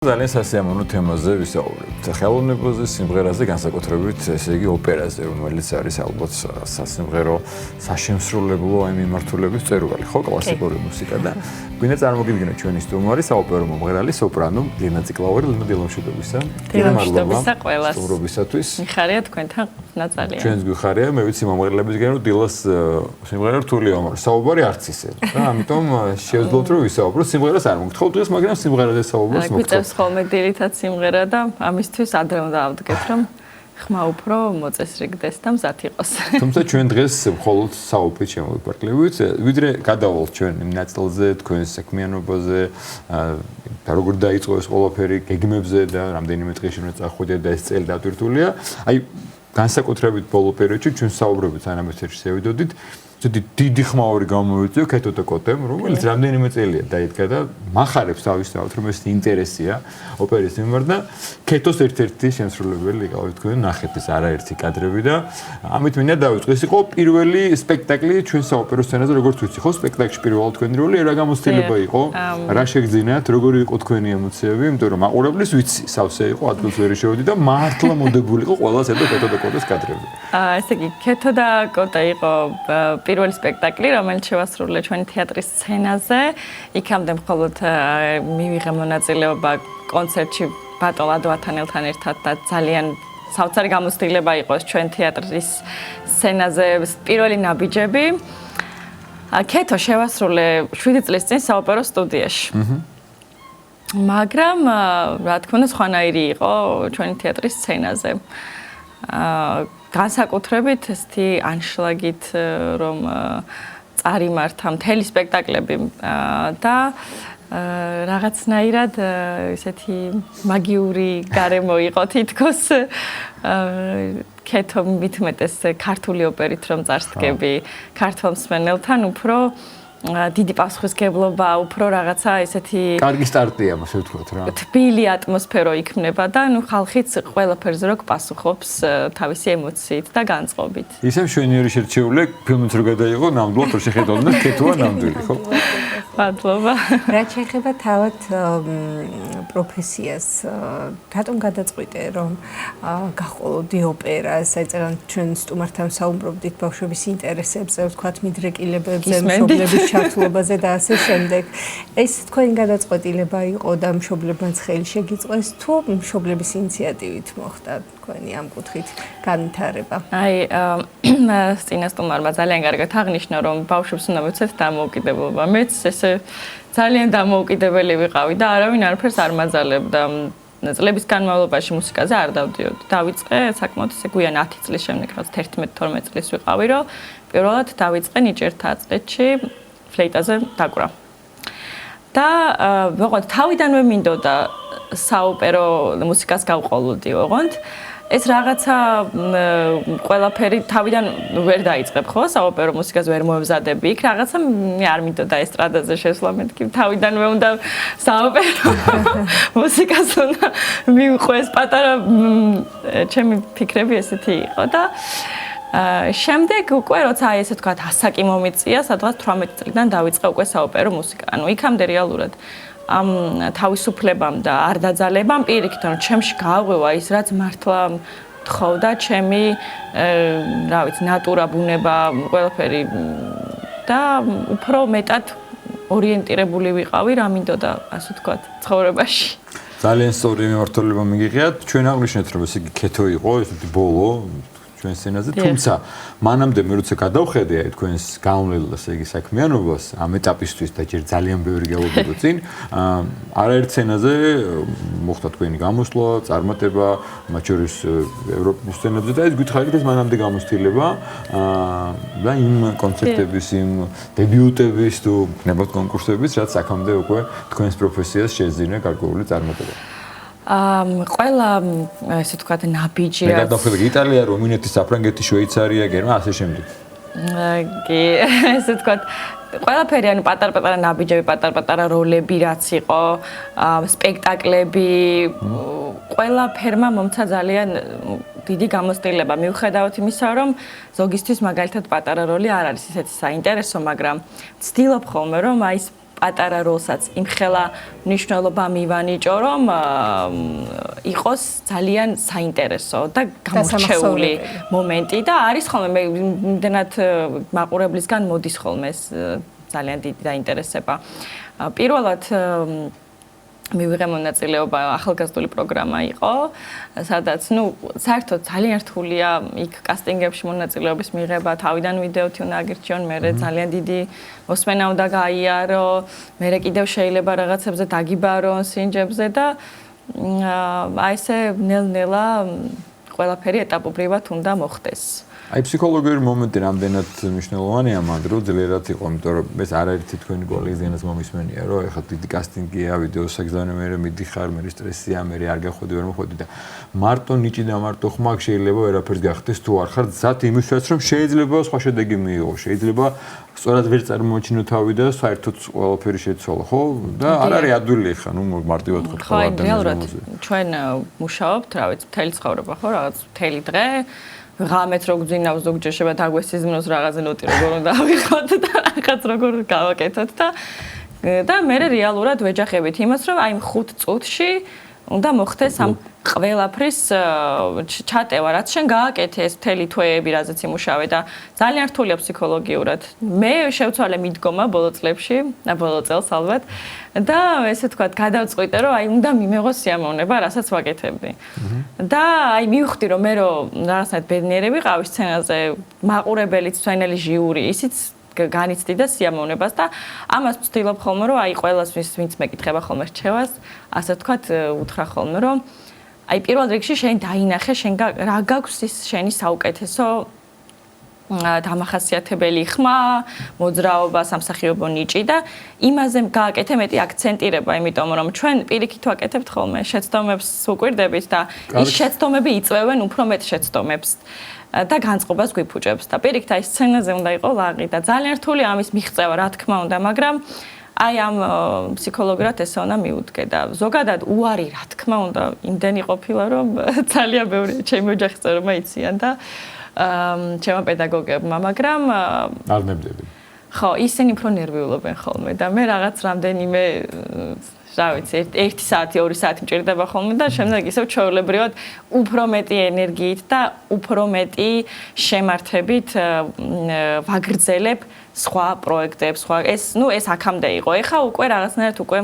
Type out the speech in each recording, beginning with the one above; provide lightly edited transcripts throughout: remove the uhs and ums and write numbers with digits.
ძალიან სასიამოვნო თემაზე ვისაუბრებთ. ხელოვნებაზე, სიმღერაზე, განსაკუთრებით, ესე იგი, ოპერაზე, რომელიც არის ალბათ სასიმღერო, საშემსრულებლო აი მიმართულების წერუვალი, ხო, კლასიკური მუსიკა და გვინდა წარმოგიდგინოთ ჩვენი სტუმარი, საოპერო მომღერალი, სოპრანო, ლინა ციკლაური, ლინა დილამშვიდობისა. დილამშვიდობისა ყველას. სტუმრობისათვის. მიხარია თქვენთან ნაწალია. ჩვენს გვიხარია, მე ვიცი მომღერლებისგან რომ დილას სიმღერა რთულია, მაგრამ საუბარი არც ისე. და ამიტომ შევძლოთ რომ ვისაუბროთ სიმღერას არ მოგთხოვთ დღეს, მაგრამ სიმღერაზე საუბრობს მოგთხოვთ. ხოლმე დილითაც სიმღერა და ამისთვის ადრე უნდა ავდგეთ, რომ ხმა უფრო მოწესრიგდეს და მზად იყოს. თუმცა ჩვენ დღეს მხოლოდ საუბრით შემოვიფარგლებით, ვიდრე გადავალთ ჩვენ იმ ნაწილზე, თქვენს საქმიანობაზე, და როგორ დაიწყო ეს ყველაფერი, გეგმებზე და რამდენიმე დღეში უნდა წახვიდეთ და ეს წელი დატვირთულია. აი, განსაკუთრებით ბოლო პერიოდში ჩვენ საუბრობთ სანამ ეთერში შევიდოდით, დიდი ხმაური გამოვიწვია ქეთო და კოტემ, რომელიც რამდენიმე წელია დაიდგა და მახარებს თავისთავად, რომ ეს ინტერესია ოპერის მიმართ და ქეთოს ერთ-ერთი შემსრულებელი იყავით თქვენ ნახეთ ეს არაერთი კადრები და ამით მინდა დავიწყო. ეს იყო პირველი სპექტაკლი ჩვენ საოპერო სცენაზე, როგორც ვიცი, ხო, სპექტაკლში პირველად თქვენი როლი, რა გამოცდილება იყო? რა შეგძინათ? როგორი იყო თქვენი ემოციები? იმიტომ რომ მაყურებლის ვიცი, სავსე იყო, ადგილს ვერ შევედი და მართლა მოდებული იყო ყველას ერთად ქეთო და კოტეს კადრები. ესე იგი, ქეთო და კოტა იყო პირველი სპექტაკლი, რომელიც შევასრულე ჩვენი თეატრის სცენაზე. იქამდე მხოლოდ მივიღე მონაწილეობა კონცერტში ბატონ ლადო ათანელთან ერთად და ძალიან საოცარი გამოცდილება იყო ჩვენ თეატრის სცენაზე პირველი ნაბიჯები. ქეთო შევასრულე 7 წლის წინ საოპერო სტუდიაში. მაგრამ რა თქმა უნდა სხვანაირი იყო ჩვენი თეატრის სცენაზე. განსაკუთრებით ესეთი ანშლაგით რომ წარიმართა მთელი სპექტაკლები და რაღაცნაირად ესეთი მაგიური გარემო იყო თითქოს ქეთო მithumetes ქართული ოპერით რომ წარსდგები ქართულ მსმენელთან უფრო დიდი პასუხისგებლობა, უფრო რაღაცა ესეთი კარგი სტარტია, ასე ვთქვათ რა. თბილი ატმოსფერო იქნება და ნუ ხალხიც ყველაფერზე რო პასუხობს თავისი ემოციით და განწყობით. ისე მშვენიერი შერჩეული ფილმიც რო გადაიღო, ნამდვილად რო შეხედავთ და ქეთოა ნამდვილი, ხო? მადლობა. რაც შეეხება თავად პროფესიას, რატომ გადაწყვიტე რომ გაყოლოდი ოპერას, საერთოდ ჩვენ სტუმართან საუბრობდით ბავშვების ინტერესებზე, ვთქვათ, მიდრეკილებებზე, მშობლების ჩართულობაზე და ასე შემდეგ. ეს თქვენი გადაწყვეტილება იყო და მშობლებმაც ხელი შეგიწყვეს თუ მშობლების ინიციატივით მოხდა თქვენი ამ კუთხით განვითარება? აი, სტუმარმა ძალიან კარგად აღნიშნა, რომ ბავშვებს უნდა მივცეთ დამოუკიდებლობა. მეც ესე ძალიან დამოუკიდებელი ვიყავი და არავინ არაფერს არ მაძალებდა. წლების განმავლობაში მუსიკაზე არ დავდიოდი. დავიწყე საკმაოდ ესე გვიან 10 წლის შემდეგ, რაც 11-12 წლის ვიყავი, რომ პირველად დავიწყე ნიჭერთა წლებში ფლეიტაზე დაკვრა. და ვეღარ თავიდანვე მინდოდა საოპერო მუსიკას გავყოლოდი, ოღონდ ეს რაღაცა ყველაფერი თავიდან ვერ დაიწყებ, ხო? საოპერო მუსიკას ვერ მოემზადები. იქ რაღაცა მე არ მინდოდა ესტრადაზე შესვლა, მეთქი თავიდანვე უნდა საოპერო მუსიკას უნდა მივყვე. ეს პატარა ჩემი ფიქრები ესეთი იყო და შემდეგ უკვე როცა აი ესე თქვა ასაკი მომიწია, სადღაც 18 წლიდან დავიწყე უკვე საოპერო მუსიკა. ანუ იქამდე რეალურად ამ თავისუფლებამ და არ დაძალებამ პირიქით, რომ ჩემში გააღვევა ის, რაც მართლა თხოვდა ჩემი, რა ვიცი, ნატურა, ბუნება, ყველაფერი და უფრო მეტად ორიენტირებული ვიყავი, რა მინდოდა, ასე ვთქვათ, ცხოვრებაში. ძალიან სწორი მიმართულება მიგიღიათ. ჩვენ აღნიშნეთ, რომ ეს იგი ქეთო იყო, ესეთი ბოლო ჩვენ სცენაზე, თუმცა მანამდე მე როცა გადავხედე აი თქვენს გამომლელს, იგი საქმიანობას ამ ეტაპისთვის და ჯერ ძალიან ბევრი გავუგებო წინ, არაერთ სცენაზე მოხდა თქვენი გამოსვლა, წარმატება, მათ შორის ევროპის სცენებზე და ეს გითხარით ეს მანამდე გამოცდილება და იმ კონცერტების, იმ დებიუტების თუ ნებოთ კონკურსების, რაც აქამდე უკვე თქვენს პროფესიას შეძინა გარკვეული წარმატება. ყველა ესე ვთქვათ ნაბიჯი მე გადავხედე იტალია, რუმინეთი, საფრანგეთი, შვეიცარია, გერმანია, ასე შემდეგ. კი, ესე ვთქვათ ყველაფერი, ანუ პატარ-პატარა ნაბიჯები, პატარ-პატარა როლები რაც იყო, სპექტაკლები, ყველაფერმა მომცა ძალიან დიდი გამოცდილება. მიუხედავად იმისა, რომ ზოგისთვის მაგალითად პატარა როლი არ არის ისეთი საინტერესო, მაგრამ ვცდილობ ხოლმე, რომ აი პატარა როლსაც იმხელა მნიშვნელობა მივანიჭო, რომ იყოს ძალიან საინტერესო და გამორჩეული მომენტი და არის ხოლმე მე იმდენად მაყურებლისგან მოდის ხოლმე ეს ძალიან დიდი დაინტერესება. პირველად მივიღე მონაწილეობა ახალგაზრდული პროგრამა იყო, სადაც საერთოდ ძალიან რთულია იქ კასტინგებში მონაწილეობის მიღება, თავიდან ვიდეოთი უნდა აგირჩიონ, მე ძალიან დიდი მოსმენა უნდა გაიარო, მე კიდევ შეიძლება რაღაცებზე დაგიბარონ სინჯებზე და აი ესე ნელ-ნელა ყველაფერი ეტაპობრივად უნდა მოხდეს. აი ფსიქოლოგიური მომენტი რამდენად მნიშვნელოვანია მანდ რო ძლიერად იყო, იმიტომ რომ ეს არაერთი თქვენი კოლეგიანაც მომისმენია, რომ ეხლა დიდი კასტინგია, ვიდეოს აგზავნე მე მიდიხარ, მე სტრესია, მე არ გახვედი, ვერ მოხვედი და მარტო ნიჭი და მარტო ხმა შეიძლება ვერაფერს გახდეს თუ არ ხარ ზად იმისათვის რომ შეიძლება სხვა შედეგი მიიღო, შეიძლება სწორად ვერ წარმოაჩინო თავი და საერთოდ ყველაფერი შეცვალო, ხო? და არ არის ადვილი ხა, მარტივად ხო ხო, რეალურად ჩვენ მუშაობთ, რა ვიცი, მთელი ცხოვრება ხო, რაღაც მთელი დღე ღამეთ რო გძინავს ზოგჯერ შეიძლება დაგვესიზმნოს რაღაცა ნოტი როგორ უნდა ავიღოთ და რაღაც როგორ გავაკეთოთ და მე რეალურად ვეჯახებით იმას რომ აი 5 წუთში უნდა მოხდეს ამ ყველაფრის ჩატევა რაც შენ გააკეთე ეს მთელი თვეები რაზეც იმუშავე და ძალიან რთულია ფსიქოლოგიურად მე შევცვალე მიდგომა ბოლო წელს ალბათ და ესე ვთქვათ გადავწყვიტე რომ აი უნდა მიმეღო სიამოვნება რასაც ვაკეთებდი და აი მივხვდი რომ მე რაღაცნაირად ბედნიერი ვიყავი სცენაზე მაყურებელიც სცენელი ჟიური ისიც განიცდი და სიამოვნებას და ამას ვცდილობ ხოლმე რომ აი ყველას ვინც მეკითხება ხოლმე რჩევას ასე ვთქვათ უთხრა ხოლმე რომ აი პირველ რიგში შენ დაინახე შენ რა გაქვს ის შენი საუკეთესო დამახასიათებელი ხმა, მოძრაობა, სამსახიობო ნიჭი და იმაზე გააკეთე მეტი აქცენტირება, იმიტომ რომ ჩვენ პირიქით ვაკეთებთ ხოლმე შეცდომებს ვუკვირდებით და ის შეცდომები იწვევენ უფრო მეტ შეცდომებს და განწყობას გვიფუჭებს და პირიქით აი სცენაზე უნდა იყო ლაღი და ძალიან რთულია ამის მიღწევა, რა თქმა უნდა, მაგრამ აი ამ ფსიქოლოგიურად ესე უნდა მიუდგე და ზოგადად უარი რა თქმა უნდა იმდენი ყოფილა რომ ძალიან ბევრი ჩემი ოჯახის წევრებმა იციან და ჩემო პედაგოგებმა, მაგრამ არ ნებდები. ხო, ისინი უფრო ნერვიულობენ ხოლმე და მე რაღაც რამდენიმე რა ვიცი, 1 საათი, 2 საათი მჭირდება ხოლმე და შემდეგ ისევ ჩვეულებრივად უფრო მეტი ენერგიით და უფრო მეტი შემართებით ვაგრძელებ სხვა პროექტებს, ეს აქამდე იყო. ეხა უკვე რაღაცნაირად უკვე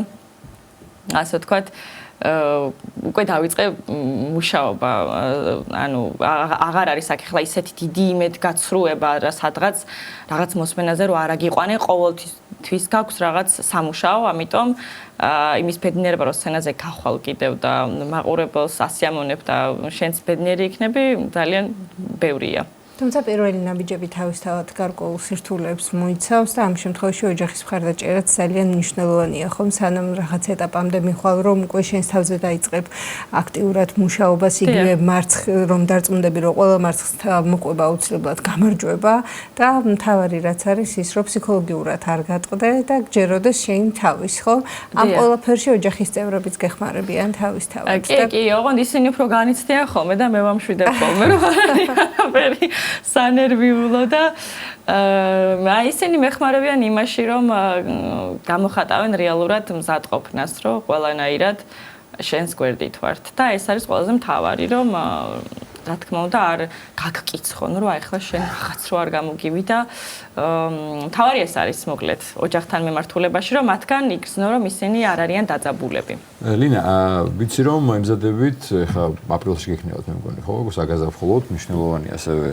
ასე ვთქვათ უკვე დავიწყე მუშაობა, ანუ აღარ არის აქ ახლა ისეთი დიდი იმედგაცრუება სადღაც რაღაც მოსმენაზე რომ არ აგიყვანე, ყოველთვის გაქვს რაღაც სამუშაო, ამიტომ იმის ბედნიერება რომ სცენაზე გახვალ კიდევ და მაყურებელს ასიამოვნებ და შენც ბედნიერი იქნები, ძალიან ბევრია. თუმცა პირველი ნაბიჯები თავისთავად გარკვეულ სირთულეებს მოიცავს და ამ შემთხვევაში ოჯახის მხარდაჭერაც ძალიან მნიშვნელოვანია, ხომ? სანამ რაღაც ეტაპამდე მიხვალ, რომ უკვე შენს თავზე დაიწყებ აქტიურად მუშაობას, იგივე მარცხ რომ დარწმუნდები, რომ ყველა მარცხს მოყვება აუცილებლად გამარჯვება და მთავარი რაც არის ის, რომ ფსიქოლოგიურად არ გატყდე და გჯეროდეს შენი თავის, ხო? ამ ყველაფერში ოჯახის წევრებიც გეხმარებიან თავისთავად. კი, ოღონდ ისინი უფრო განიცდიან ხოლმე და მე ვამშვიდებ ხოლმე, რომ არაფერი სანერვიულო და აი ისინი მეხმარებიან იმაში რომ გამოხატავენ რეალურად მზადყოფნას რომ ყველანაირად შენს გვერდით ვართ და ეს არის ყველაზე მთავარი რომ რა თქმა უნდა არ გაგკიცხონ რომ აი ხლა შენ რაღაც რო არ გამოგივი და მთავარი ეს არის მოკლედ ოჯახთან მიმართულებაში რომ მათგან იგრძნო რომ ისინი არ არიან დაძაბულები. ლინა, ვიცი რომ ემზადებით ხა აპრილში გექნებათ მე მგონი ხო საგაზაფხულოდ მნიშვნელოვანი ასევე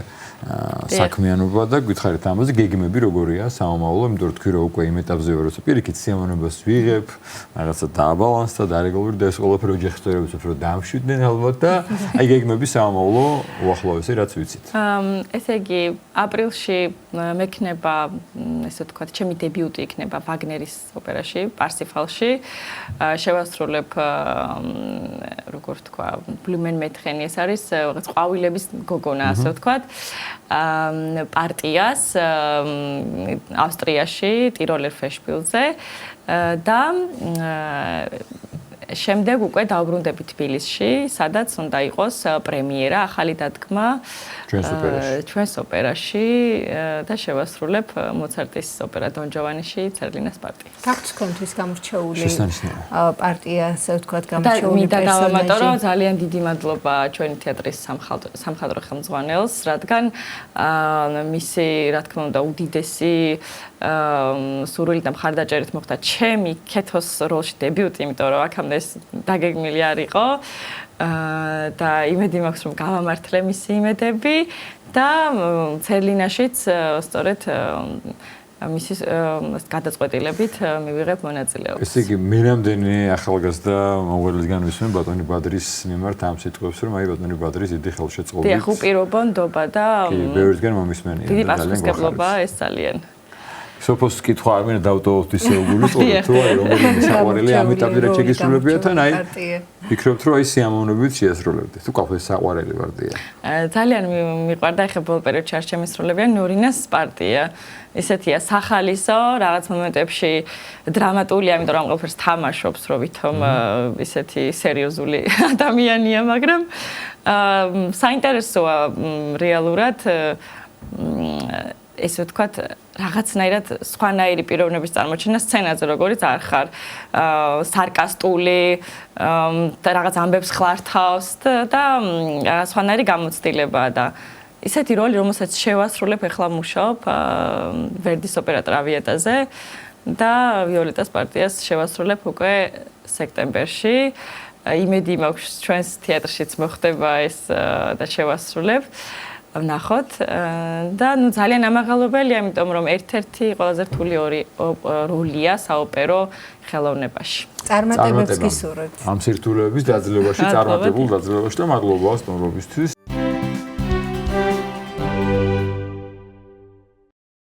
საქმიანობა და გითხარით ამაზე გეგმები როგორია სამომავლო, იმიტომ რომ თქვი რომ უკვე იმ ეტაპზე ვარ, როცა პირიქით სიამოვნებას ვიღებ, რაღაცა დააბალანსდა და რეგულარულად და ეს ყველაფერი ოჯახის წევრებს უფრო დამშვიდნენ ალბათ და აი გეგმები სამომავლო უახლოესი რაც ვიცით. ესე იგი აპრილში მექნება ესე ვთქვათ, ჩემი დებიუტი იქნება ვაგნერის ოპერაში, პარსიფალში. შევასრულებ როგორ ვთქვა, ბლუმენ მეთხენი ეს არის რაღაც ყვავილების გოგონა, ასე ვთქვათ. პარტიას ავსტრიაში, ტიროლერ ფეშპილზე და შემდეგ უკვე დავბრუნდები თბილისში, სადაც უნდა იყოს პრემიერა, ახალი დადგმა ჩვენს ოპერაში და შევასრულებ მოცარტის ოპერა დონ ჯოვანიში ცერლინას პარტიას. გაქვთ თქვენთვის გამორჩეული პარტია, ასე ვთქვათ, გამორჩეული და დავამატო, რომ ძალიან დიდი მადლობა ჩვენი თეატრის სამხატვრო ხელმძღვანელს, რადგან მისი, რა თქმა უნდა, უდიდესი სურვილი და მხარდაჭერით მოხდა ჩემი ქეთოს როლში დებიუტი, იმიტომ რომ აქამდე ეს დაგეგმილი არ იყო და იმედი მაქვს, რომ გავამართლე მისი იმედები და ცერლინაშიც სწორედ მისის გადაწყვეტილებით მივიღებ მონაწილეობას. ესე იგი, მე რამდენი ახალგაზრდა მომღერლისგან ვისმენ ბატონი ბადრის მიმართ ამ სიტყვებს, რომ აი ბატონი ბადრის დიდი ხელშეწყობით. დიახ, უპირობო ნდობა და ბევრისგან მომისმენია. დიდი პასუხისმგებლობა ეს ძალიან. სოფოს კითხვა არ მინდა დავტოვოთ ისეუგული სწორედ თუ აი რომელიმე საყვარელი ამიტომი რა შეგისრულებია თან აი ვფიქრობთ რომ აი სიამოვნებით შეასრულებდით თუ კაფეს საყვარელი ვარდია ძალიან მიყვარდა ახლა ბოლო პერიოდში არ შემისრულებია ნორინას პარტია ესეთია სახალისო რაღაც მომენტებში დრამატული ამიტომ რომ ყველაფერს თამაშობს რომ ვითომ ისეთი სერიოზული ადამიანია მაგრამ საინტერესოა რეალურად ესე ვთქვათ რაღაცნაირად სხვანაირი პიროვნების წარმოჩენა სცენაზე როგორიც არ ხარ სარკასტული და რაღაც ამბებს ხლართავს და სხვანაირი გამოცდილებაა და ისეთი როლი რომელსაც შევასრულებ ახლა მუშაობ ვერდის ოპერა ტრავიეტაზე და ვიოლეტას პარტიას შევასრულებ უკვე სექტემბერში იმედი მაქვს ჩვენს თეატრშიც მოხდება ეს და შევასრულებ ვნახოთ და ნუ ძალიან ამაღალობელია, იმიტომ რომ ერთ-ერთი ყველაზე რთული როლია საოპერო ხელოვნებაში. წარმატებებს გისურვებთ. ამ სირთულეების დაძლევაში, წარმატებულ დაძლევაში და მადლობა სტუმრობისთვის.